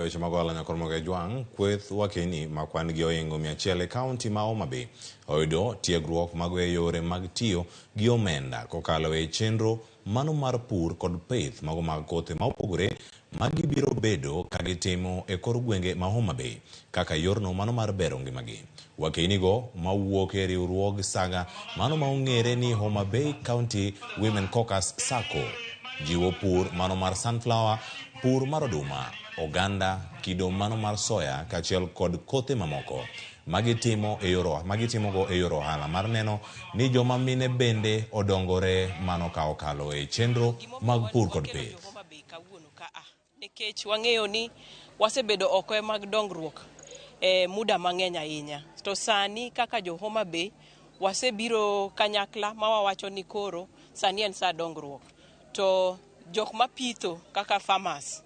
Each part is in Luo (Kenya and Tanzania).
weche mag ohala nyakor moge jwang' kweth wakeni makwan gi oingo 100 e kaunti ma Homa Bay oyudo tiegruok mag yore mag tiyo gi omenda kokalo e chenro mano mar pur kod pith mago mag kothe ma opogore ma gibiro bedo ka gitimo e kor gwenge ma Homa Bay kaka yorno mano mar bero ngimagi. Wakeni go mawuok e riwruog Saga mano ma ong'ere ni Homa Bay County Women Caucus SACCO jiwo pur mano mar sunflower, pur mar oduma, oganda, kido mano mar soya kachiel kod kothe mamoko magitimogo e yor ohala mar neno ni joma mine bende odongore mano ka okalo e chenro mag pur kod pith. Nikech wang'eyo ni wasebedo oko mag dongruok muda mang'eny ahinya. To sani kaka jo Homa Bay wasebiro kanyakla ma wawacho ni koro sani en sa dongruok. To jok mapitho kaka farmers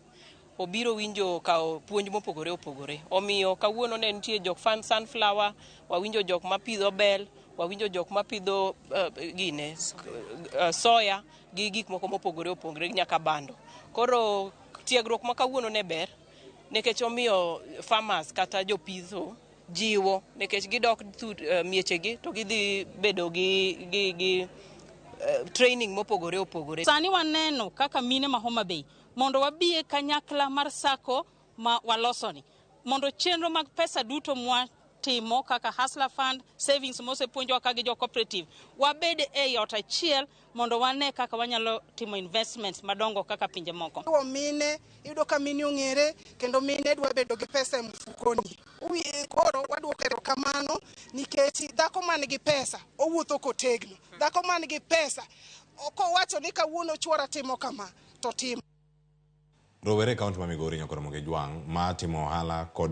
obiro winjo kao puonj mopogore opogore. Omiyo kawuono ne nitie jok sunflower, wawinjo jok mapidho bel, wawinjo jok mapidho soya gi gik moko mopogore opogore nyaka bando. Koro tiegruok ma kawuono ne ber nikech omiyo farmers kata jopitho jiwo nikech gidok miechegi to gidhi bedo gi training mopogore opogore. Sani waneno kaka mine ma Homa Bay mondo wabie kanyakla mar SACCO ma walosoni mondo chenro mag pesa duto mwatimo kaka Hustler Fund, savings mosepuonjwa ka gi jo cooperative wabede e ot achiel mondo wane kaka wanyalo timo investments madongo kaka pinje moko. Mine yudo ka mine ong'ere kendo mine dwa bedo gi pesa e mfukoni. Koro waduoko erokamano nikech dhako man gi pesa owuotho kotegno. Dhako man gi pesa okowacho ni kawuono chuora timo kama to timo. Rowere kaunti ma Migori nyakor moge jwang' ma timo ohala kod